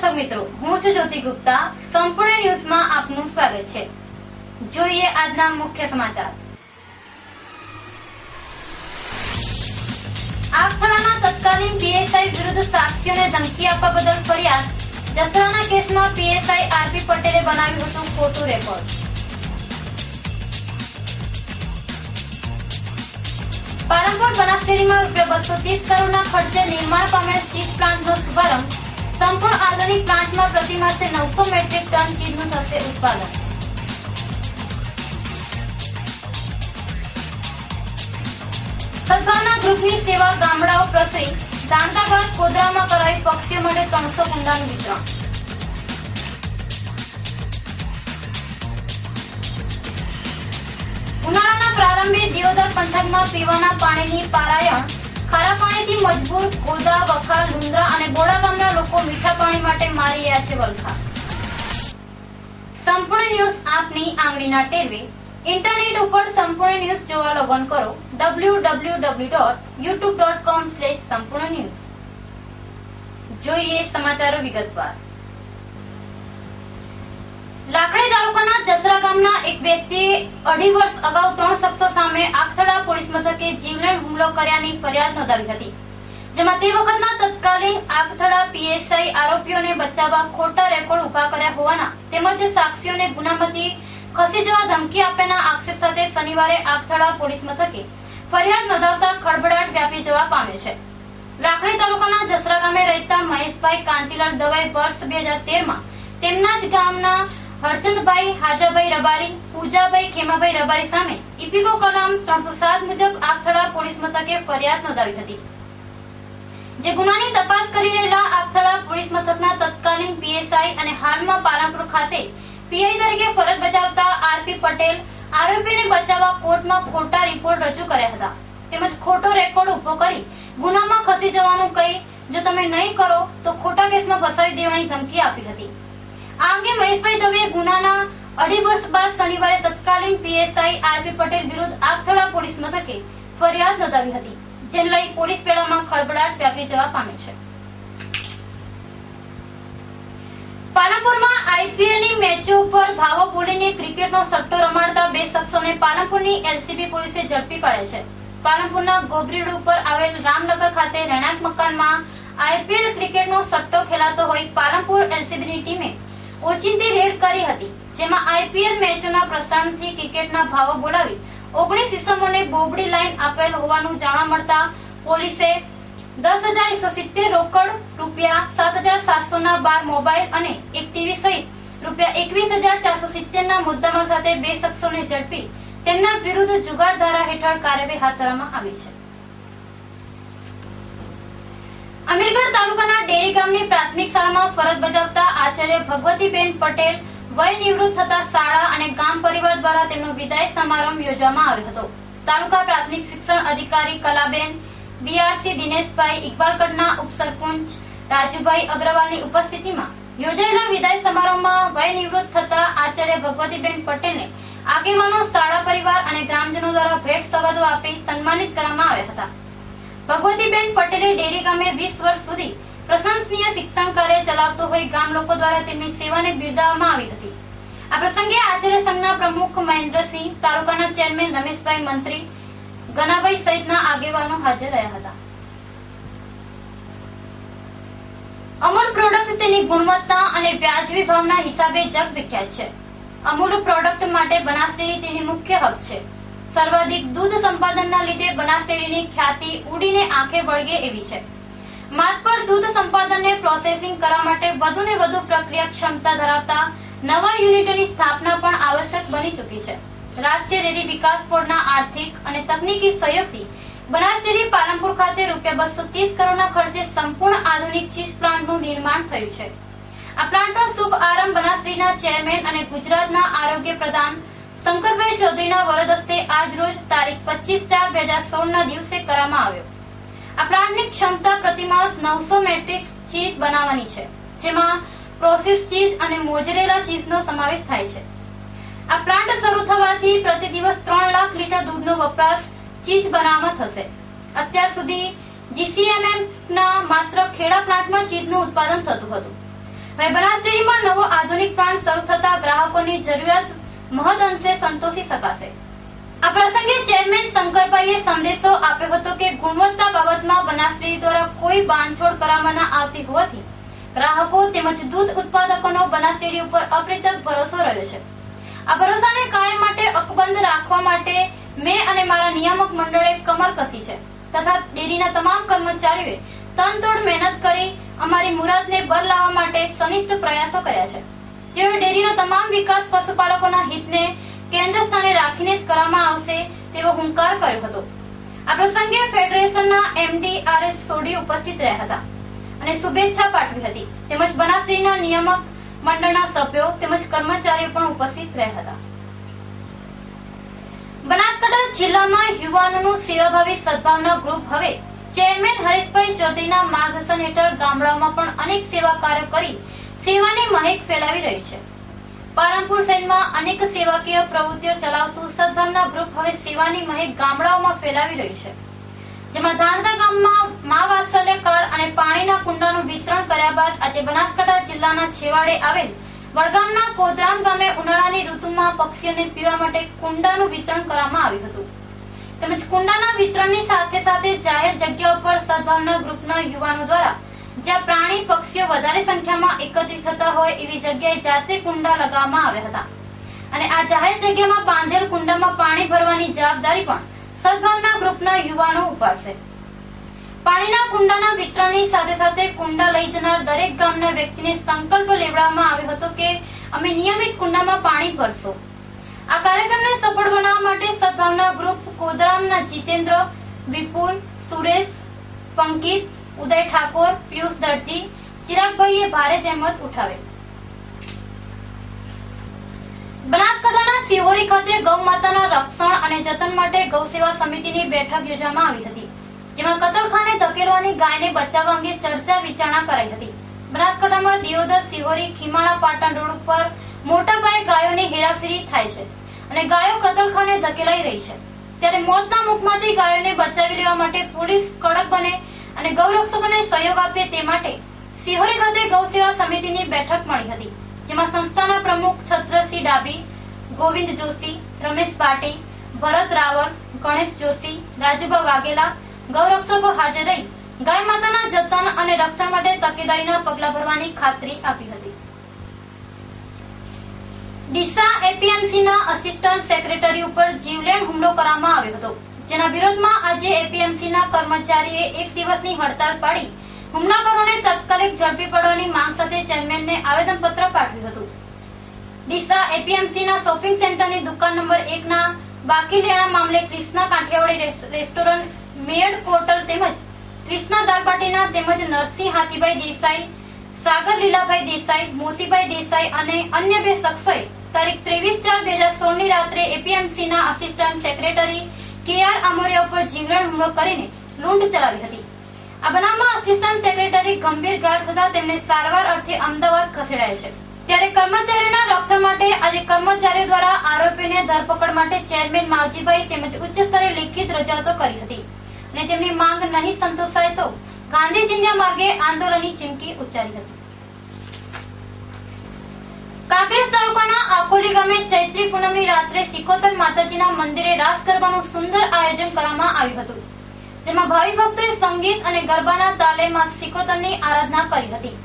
દર્શક મિત્રો, હું છું જ્યોતિ ગુપ્તા। સંપૂર્ણ ન્યૂઝમાં આપનું સ્વાગત છે। જોઈએ આજના મુખ્ય સમાચાર। આગથળાના તત્કાલીન પીએસઆઈ વિરુદ્ધ સાક્ષીઓને ધમકી આપવા બદલ ફરિયાદ। જસરાના કેસમાં પીએસઆઈ આરપી પટેલે બનાવ્યું હતું ખોટું રેકોર્ડ। પાલનપુર બનાસડેરીમાં ₹230 કરોડના ખર્ચે નિર્માણ પામેલ ચીઝ પ્લાન્ટનો શુભારંભ। સંપૂર્ણ આધુનિક પ્લાન્ટમાં પ્રતિમાસે 900 મેટ્રિક ટન ચીઝનું થશે ઉત્પાદન। સદભાવના ગ્રુપની સેવા ગામડાઓ પ્રસરી। જાણતા બાદ કોદરામાં કરાવી પક્ષીઓ માટે 300 કુંડાનું વિતરણ। ઉનાળાના પ્રારંભે દિયોદર પંથકમાં પીવાના પાણીની પારાયણ। ખારા પાણીથી મજબૂર ગોદા, વખા, લુંદ્રા અને બોડા ગામના લોકો મીઠા પાણી માટે મારી રહ્યા છે વલખા। સંપૂર્ણ ન્યૂઝ આપની આંગળીના ટેરવે। ઇન્ટરનેટ ઉપર સંપૂર્ણ ન્યૂઝ જોવા લોગન કરો www.youtube.com/સંપૂર્ણ ન્યૂઝ। જોઈએ સમાચારો વિગતવાર। લાખણી તાલુકાના જસરા ગામના એક વ્યક્તિએ 2.5 વર્ષ અગાઉ 3 શખ્સો સામે આગથળા પોલીસ મથકે જીવલેણ હુમલો કર્યાની ફરિયાદ નોંધાવી હતી, જેમાં તે વખતના તત્કાલીન આગથળા પીએસઆઈ આરોપીઓને બચાવવા ખોટા રેકોર્ડ ઉભા કર્યા હોવાના તેમજ સાક્ષીઓને ગુનામાંથી ખસી જવા ધમકી આપ્યાના આક્ષેપ સાથે શનિવારે આગથળા પોલીસ મથકે ફરિયાદ નોંધાવતા ખળભળાટ વ્યાપી જવા પામ્યો છે। લાખણી તાલુકાના જસરા ગામે રહેતા મહેશભાઈ કાંતિલાલ દવાઈ વર્ષ 2013માં તેમના જ ગામના હરચંદભાઈ હાજાભાઈ રબારી, પૂજાભાઈ ખેમાભાઈ રબારી સામે ઇપિકો કલમ 307 મુજબ આગથળા પોલીસ મથકે ફરિયાદ નોંધાવી હતી, જે ગુનાની તપાસ કરી રહેલા આગથળા પોલીસ મથકના તત્કાલીન પીએસઆઈ અને હાલમાં પાલનપુર ખાતે પીઆઈ તરીકે ફરજ બજાવતા આરપી પટેલ આરોપીને બચાવવા કોર્ટમાં ખોટા રિપોર્ટ રજૂ કર્યા હતા તેમજ ખોટો રેકોર્ડ ઉભો કરી ગુનામાં ખસી જવાનું કહી જો તમે નહીં કરો તો ખોટા કેસમાં ફસાવી દેવાની ધમકી આપી હતી। આ અંગે મહેશભાઈ દવેએ ગુનાના 2.5 વર્ષ બાદ શનિવારે તત્કાલીન પીએસઆઈ આરપી પટેલ વિરુદ્ધ આગથળા પોલીસ મથકે ફરિયાદ નોંધાવી હતી, જેને લઈ પોલીસ બેડામાં ખળભળાટ વ્યાપી જવા પામ્યો છે। પાલનપુરમાં આઈપીએલની મેચો ઉપર ભાવો બોલીને ક્રિકેટનો સટ્ટો રમાડતા 2 શખ્સોને પાલનપુરની એલસીબી પોલીસે ઝડપી પાડ્યા છે। પાલનપુરના ગોબરીડ ઉપર આવેલ રામનગર ખાતે રહેણાંક મકાનમાં આઈપીએલ ક્રિકેટનો સટ્ટો ખેલાતો હોય પાલનપુર એલસીબીની ટીમે ઓચિંતી રેડ કરી હતી, જેમાં આઈપીએલ મેચોના પ્રસારણથી ક્રિકેટના ભાવો બોલાવી 19 ઇસમોને બોબડી લાઈન આપેલ હોવાનું જાણવા મળતા પોલીસે 10,170 રોકડ, ₹7,700ના 12 મોબાઈલ અને એક ટીવી સહિત ₹21,470ના મુદ્દામાલ સાથે 2 શખ્સોને ઝડપી તેમના વિરુદ્ધ જુગાર ધારા હેઠળ કાર્યવાહી હાથ ધરવામાં આવી છે। અમીરગઢ તાલુકાના ડેરી ગામની પ્રાથમિક શાળામાં ફરજ બજાવતા આચાર્ય ભગવતીબેન પટેલ વય નિવૃત્ત થતા શાળા અને ગામ પરિવાર દ્વારા તેમનો વિદાય સમારંભ યોજવામાં આવ્યો હતો। તાલુકા પ્રાથમિક શિક્ષણ અધિકારી કલાબેન, બીઆરસી દિનેશભાઈ, ઇકબાલગઢના ઉપસરપંચ રાજુભાઈ અગ્રવાલની ઉપસ્થિતિમાં યોજાયેલા વિદાય સમારોહમાં વય નિવૃત્ત થતા આચાર્ય ભગવતીબેન પટેલને આગેવાનો, શાળા પરિવાર અને ગ્રામજનો દ્વારા ભેટ સોગાદો આપી સન્માનિત કરવામાં આવ્યા હતા। ભગવતીબેન પટેલે ડેરી ગામે 20 વર્ષ સુધી પ્રશંસનીય શિક્ષણ કાર્ય ચલાવતો હોય ગામ લોકો દ્વારા તેમની સેવાને બિરદાવવામાં આવી હતી। આ પ્રસંગે આચાર્ય સંઘના પ્રમુખ મહેન્દ્રસિંહ, તાલુકાના ચેરમેન રમેશભાઈ, મંત્રી ગનાભાઈ સહિતના આગેવાનો હાજર રહ્યા હતા। અમૂલ પ્રોડક્ટ તેની ગુણવત્તા અને વ્યાજબી ભાવના હિસાબે જગ વિખ્યાત છે। અમૂલ પ્રોડક્ટ માટે બનાસડેરી તેની મુખ્ય હબ છે। સર્વાધિક દૂધ સંપાદનના લીધે બનાસડેરીની ખ્યાતિ ઉડીને આંખે વળગે એવી છે। માતબર દૂધ સંપાદનને પ્રોસેસિંગ કરવા માટે વધુને વધુ પ્રક્રિયા ક્ષમતા ધરાવતા નવા યુનિટોની સ્થાપના પણ આવશ્યક બની ચૂકી છે। રાષ્ટ્રીય ડેરી વિકાસ બોર્ડના આર્થિક અને તકનીકી સહયોગથી બનાસડેરી પાલનપુર ખાતે ₹230 કરોડના ખર્ચે સંપૂર્ણ આધુનિક ચીઝ પ્લાન્ટનું નિર્માણ થયું છે। આ પ્લાન્ટનો શુભ આરંભ બનાસડેરીના ચેરમેન અને ગુજરાતના આરોગ્ય પ્રધાન શંકરભાઈ ચૌધરીના વરદ હસ્તે આજ રોજ તારીખ 25/4/2016ના દિવસે કરવામાં આવ્યો। આ પ્લાન્ટની ક્ષમતા પ્રતિમાસ 900 મેટ્રિક ચીઝ બનાવવાની છે, જેમાં પ્રોસેસ ચીઝ અને મોજરેલા ચીઝનો સમાવેશ થાય છે। આ પ્લાન્ટ શરૂ થવાથી પ્રતિ દિવસ 3 લાખ લીટર દૂધનો વપરાશ ચીઝ બનાવવામાં થશે। અત્યાર સુધી જીસીએમએમ ના માત્ર ખેડા પ્લાન્ટમાં ચીઝનું ઉત્પાદન થતું હતું। હવે બનાસ ડેરીમાં નવો આધુનિક પ્લાન્ટ શરૂ થતા ગ્રાહકોની જરૂરિયાત મહદ અંશે સંતોષી શકાશે। આ પ્રસંગે ચેરમેન શંકરભાઈએ સંદેશો આપ્યો હતો કે ગુણવત્તા બાબતમાં બનાસ ડેરી દ્વારા કોઈ બાંધછોડ કરવામાં ન આવતી હોવાથી ગ્રાહકો તેમજ દૂધ ઉત્પાદકોનો બનાસ ડેરી ઉપર અપ્રતિક ભરોસો રહ્યો છે। આ ભરોસાને કાયમ માટે અકબંધ રાખવા માટે મેં અને મારા નિયામક મંડળે કમર કસી છે તથા ડેરીના તમામ કર્મચારીઓએ તનતોડ મહેનત કરી અમારી મુરાદને બર લાવવા માટે સનિષ્ઠ પ્રયાસો કર્યા છે। જેઓએ ડેરીનો તમામ વિકાસ પશુપાલકોના હિતને કેન્દ્ર સ્થાને રાખીને જ કરવામાં આવશે તેવો હુંકાર કર્યો હતો। આ પ્રસંગે ફેડરેશનના એમડી આરએસ સોઢી ઉપસ્થિત રહ્યા હતા અને શુભેચ્છા પાઠવી હતી તેમજ બનાસ ડેરીના નિયામક મંડળના સભ્યો તેમજ કર્મચારીઓ પણ ઉપસ્થિત રહ્યા હતા। બનાસકાંઠા જિલ્લામાં યુવાનોનું સેવાભાવી સદભાવના ગ્રુપ હવે ચેરમેન હરીશભાઈ ચૌધરીના માર્ગદર્શન હેઠળ ગામડાઓમાં પણ અનેક સેવા કાર્ય કરી સેવાની મહેક ફેલાવી રહ્યું છે। પાલનપુર શહેરમાં અનેક સેવાકીય પ્રવૃત્તિઓ ચલાવતું સદભાવના ગ્રુપ હવે સેવાની મહેક ગામડાઓમાં ફેલાવી રહ્યું છે, જેમાં ધાણદા ગામમાં મા વાત્સલ્ય કાર્ડ અને પાણીના કુંડાનું વિતરણ કર્યા બાદ આજે બનાસકાંઠા જિલ્લાના છેવાડે આવેલ વડગામના કોદરામ ગામે ઉનાળાની ઋતુમાં પક્ષીઓને પીવા માટે કુંડાનું વિતરણ કરવામાં આવ્યું હતું તેમજ કુંડાના વિતરણની સાથે સાથે જાહેર જગ્યાઓ પર સદભાવના ગ્રુપના યુવાનો દ્વારા જ્યાં પ્રાણી પક્ષીઓ વધારે સંખ્યામાં એકત્રિત થતા હોય એવી જગ્યાએ જાતે કુંડા લગાવવામાં આવ્યા હતા અને આ જાહેર જગ્યામાં બાંધેલ કુંડામાં પાણી ભરવાની જવાબદારી પણ સદભાવના ગ્રુપના યુવાનો ઉપાડશે। પાણીના કુંડાના વિતરણની સાથે સાથે કુંડા લઈ જનાર દરેક ગામના વ્યક્તિને સંકલ્પ લેવડાવવામાં આવ્યો હતો કે અમે નિયમિત કુંડામાં પાણી ભરશું। આ કાર્યક્રમને સફળ બનાવવા માટે સદભાવના ગ્રુપ કોદરામના જીતેન્દ્ર, વિપુલ, સુરેશ, પંકિત, ઉદય ઠાકોર, પિયુષ દરજી, ચિરાગભાઈએ ભારે જહેમત ઉઠાવેલ। બનાસકાંઠાના સિહોરી ખાતે ગૌ માતાના રક્ષણ અને જતન માટે ગૌસેવા સમિતિની બેઠક યોજવામાં આવી હતી, જેમાં કતલખાને ધકેલવાની ગાયને બચાવવા અંગે ચર્ચા વિચારણા કરાઈ હતી। બનાસકાંઠામાં દિયોદર, સિહોરી, ખીમાણા, પાટણ રોડ ઉપર મોટા પાયે ગાયોની હેરાફેરી થાય છે અને ગાયો કતલખાને ધકેલાઈ રહી છે, ત્યારે મોતના મુખમાંથી ગાયોને બચાવી લેવા માટે પોલીસ કડક બને અને ગૌરક્ષકોને સહયોગ આપે તે માટે સિહોરી ખાતે ગૌસેવા સમિતિની બેઠક મળી હતી, જેમાં સંસ્થાના પ્રમુખ છત્રસિંહ ડાભી, ગોવિંદ જોશી, રમેશ પાટી, ભરત રાવલ, ગણેશ જોશી, રાજુભા વાઘેલા ગૌરક્ષકો હાજર રહી ગાય માતાના જતન અને રક્ષણ માટે તકેદારીના પગલા ભરવાની ખાતરી આપી હતી। ડીસા એપીએમસીના આસિસ્ટન્ટ સેક્રેટરી ઉપર જીવલેણ હુમલો કરવામાં આવ્યો હતો, જેના વિરોધમાં આજે એપીએમસીના કર્મચારીએ એક દિવસની હડતાલ પાડી હુમલાખોરોને તાત્કાલિક ઝડપી પાડવાની માંગ સાથે ચેરમેનને આવેદનપત્ર પાઠવ્યું હતું। ડીસા એપીએમસીના શોપિંગ સેન્ટરની દુકાન નંબર 1 ના બાકી લેણા મામલે ક્રિષ્ના કાઠિયાવાડી રેસ્ટોરન્ટ, મેડ હોટલ તેમજ ક્રિષ્ના દાલબાટીના તેમજ નરસિંહ હાથીભાઈ દેસાઈ, સાગર લીલાભાઈ દેસાઈ, મોતીભાઈ દેસાઈ અને અન્ય 2 શખ્સોએ તારીખ 23/4/2016 ની રાત્રે એપીએમસીના આસિસ્ટન્ટ સેક્રેટરી કેઆર આમોરિયા ઉપર જીવલેણ હુમલો કરીને લૂંટ ચલાવી હતી। આ બનાવમાં આસિસ્ટન્ટ સેક્રેટરી ગંભીર ઘાયલ થતા તેમને સારવાર અર્થે અમદાવાદ ખસેડાયા છે, ત્યારે કર્મચારીઓના રક્ષણ માટે આજે કર્મચારીઓ દ્વારા આરોપીને ધરપકડ માટે ચેરમેન માવજીભાઈ તેમજ ઉચ્ચ સ્તરે લેખિત રજૂઆતો કરી હતી અને તેમની માંગ નહીં સંતોષાય તો ગાંધી ચિંધ્યા માર્ગે આંદોલનની ચીમકી ઉચ્ચારી હતી। કાંકરેજ તાલુકાના આકોલી ગામે ચૈત્રી પૂનમની રાત્રે સિકોતર માતાજીના મંદિરે રાસ ગરબાનું સુંદર આયોજન કરવામાં આવ્યું હતું, જેમાં ભાવિ ભક્તોએ સંગીત અને ગરબાના તાલે માં સિકોતરની આરાધના કરી હતી।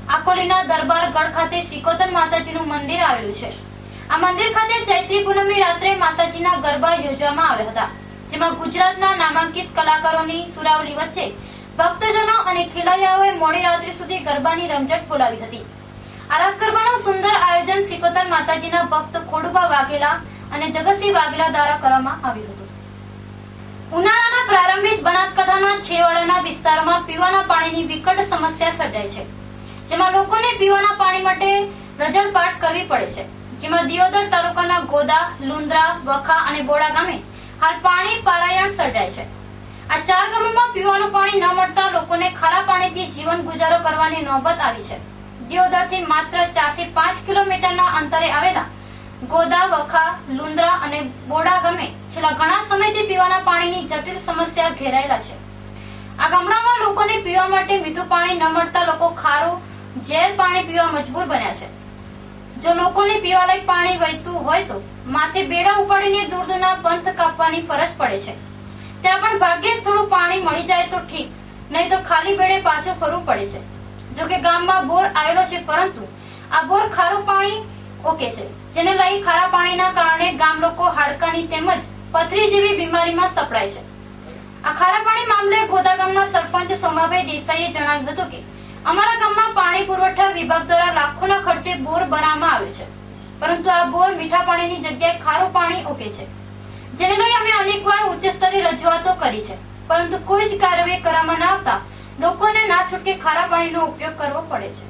આકોલીના દરબાર ગઢ ખાતે સિકોતર માતાજીનું મંદિર આવેલું છે। આ મંદિર ખાતે ચૈત્રી પૂનમની રાત્રે માતાજીના ગરબા યોજવામાં આવ્યા હતા, જેમાં ગુજરાતના નામાંકિત કલાકારોની સુરાવલી વચ્ચે ભક્તજનો અને ખેલૈયાઓએ મોડી રાત્રિ સુધી ગરબાની રમઝટ બોલાવી હતી। આ રાસ ગરબાનું સુંદર આયોજન સિકોતર માતાજીના ભક્ત ખોડુભા વાઘેલા અને જગતસિંહ વાઘેલા દ્વારા કરવામાં આવ્યું હતું। ઉનાળાના પ્રારંભે જ બનાસકાંઠાના છેવાડાના વિસ્તારોમાં પીવાના પાણીની વિકટ સમસ્યા સર્જાય છે, જેમાં લોકોને પીવાના પાણી માટે રજળપાટ કરવી પડે છે, જેમાં દિયોદર તાલુકાના ગોદા, લુંદ્રા, વખા અને બોડા ગામે હાલ પાણી પારાયણ સર્જાય છે। આ 4 ગામોમાં પીવાનું પાણી ન મળતા લોકોને ખારા પાણીથી જીવન ગુજારો કરવાની નોબત આવી છે। દિયોદરથી માત્ર 4 થી 5 કિલોમીટરના અંતરે આવેલા ગોદા, વખા, લુંદ્રા અને બોડા ગામે છેલ્લા ઘણા સમયથી પીવાના પાણીની જટિલ સમસ્યા ઘેરાયેલા છે। આ ગામડામાં લોકોને પીવા માટે મીઠું પાણી ન મળતા લોકો ખારું ઝેર પાણી પીવા મજબૂર બન્યા છે। જો લોકોને પીવાલાયક પાણી વહેતું હોય તો માથે બેડા ઉપાડીને દૂર દૂરના પંથ કાપવાની ફરજ પડે છે। ત્યાં પણ ભાગ્યે જ થોડું પાણી મળી જાય તો ઠીક, નહીં તો ખાલી બેડે પાછું ફરવું પડે છે। જો કે ગામમાં બોર આવેલો છે, પરંતુ આ બોર ખારું પાણી ઓકે છે, જેને લઈ ખારા પાણીના કારણે ગામ લોકો હાડકાની તેમજ પથરી જેવી બીમારીમાં સપડાય છે। આ ખારા પાણી મામલે ગોધા ગામના સરપંચ સોમાભાઈ દેસાઈએ જણાવ્યું હતું કે અમારા ગામમાં પાણી પુરવઠા વિભાગ દ્વારા લાખોના ખર્ચે બોર બનાવવામાં આવ્યો છે, પરંતુ આ બોર મીઠા પાણીની જગ્યાએ ખારું પાણી ઓકે છે, જેને લઈ અમે અનેકવાર ઉચ્ચ સ્તરે રજૂઆતો કરી છે, પરંતુ કોઈ જ કાર્યવાહી કરવામાં ન આવતા લોકોને ના છૂટકે ખારા પાણીનો ઉપયોગ કરવો પડે છે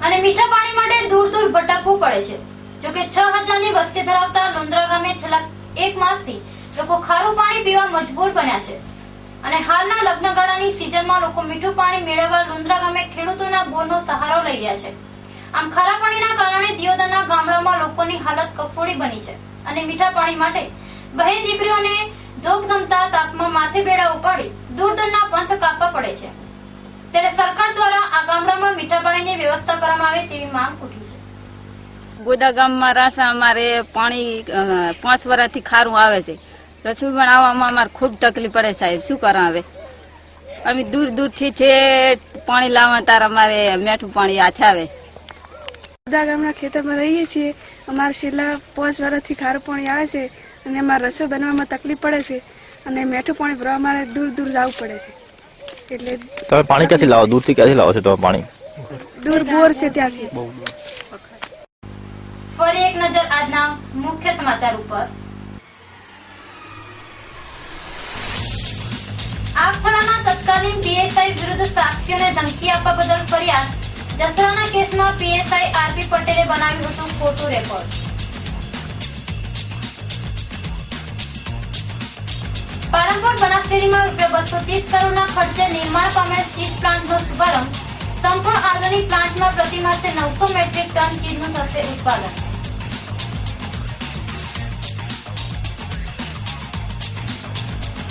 અને મીઠા પાણી માટે દૂર દૂર ભટકવું પડે છે। જોકે 6000 ની વસ્તી ધરાવતા લુંદ્રા ગામે છેલ્લા 1 માસથી લોકો ખારું પાણી પીવા મજબૂર બન્યા છે અને હાલના લગ્નગાળાની સિઝનમાં લોકો મીઠું પાણી મેળવવા લુંદ્રા ગામે ખેડૂતોના બોરનો સહારો લઈ રહ્યા છે। આમ ખારા પાણીના કારણે દિયોદરના ગામડામાં લોકોની હાલત કફોડી બની છે અને મીઠા પાણી માટે બહેન દીકરીઓને ધોકધમતા તાપમાં માથે બેડા ઉપાડી દૂર દૂરના પંથ કાપવા પડે છે। ત્યારે સરકાર દ્વારા આ ગામડામાં મીઠા પાણીની વ્યવસ્થા કરવામાં આવે તેવી માંગ ઉઠી છે। ગોધા ગામમાં રાસા અમારે પાણી 5 વર્ષથી ખારું આવે છે। રસોઈ બનાવવામાં અમારે ખૂબ તકલીફ પડે સાહેબ, શું કરા હવે? અમે દૂર દૂરથી છે પાણી લાવવા તાર અમારે મીઠું પાણી આછાવે। ગોધા ગામના ખેતરમાં રહીએ છીએ। અમારે છેલ્લા 5 વર્ષથી ખારું પાણી આવે છે અને અમારે રસોઈ બનાવવામાં તકલીફ પડે છે અને મીઠું પાણી ભરવા અમારે દૂર દૂર જવું પડે છે। એટલે તમે પાણી ક્યાંથી લાવો? દૂરથી ક્યાંથી લાવો છો તમે પાણી? દૂર બોર છે ત્યાંથી। ફરી એક નજર આજના મુખ્ય સમાચાર ઉપર। આગથળાના તત્કાલીન પીએસઆઈ વિરુદ્ધ સાક્ષીઓને ધમકી આપવા બદલ ફરિયાદ। જસરાના કેસમાં પીએસઆઈ આરપી પટેલે બનાવ્યું હતું ખોટું રેકોર્ડ। પાલનપુર બનાસડેરીમાં ₹230 કરોડના ખર્ચે નિર્માણ પામેલ ચીઝ પ્લાન્ટનો શુભારંભ। સંપૂર્ણ આધુનિક પ્લાન્ટમાં પ્રતિ માસે 900 મેટ્રિક ટન ચીઝનું થશે ઉત્પાદન।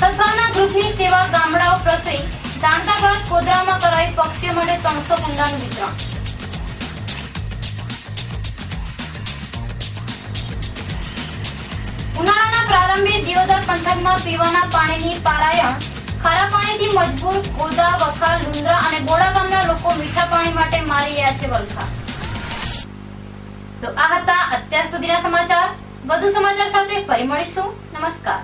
સદભાવના ગ્રુપની સેવા ગામડાઓ પ્રસરી। જાણતા બાદ કોદરામાં કરાઈ પક્ષીઓ માટે 300 કુંડાનું વિતરણ। ઉનાળાના પ્રારંભે દિયોદર પંથકમાં પીવાના પાણીની પારાયણ। ખારા પાણીથી મજબૂર ગોધા, વખાર, લુંદ્રા અને બોડા ગામના લોકો મીઠા પાણી માટે મારી રહ્યા છે વલખા। તો આ હતા અત્યાર સુધીના સમાચાર। વધુ સમાચાર સાથે ફરી મળીશું। નમસ્કાર।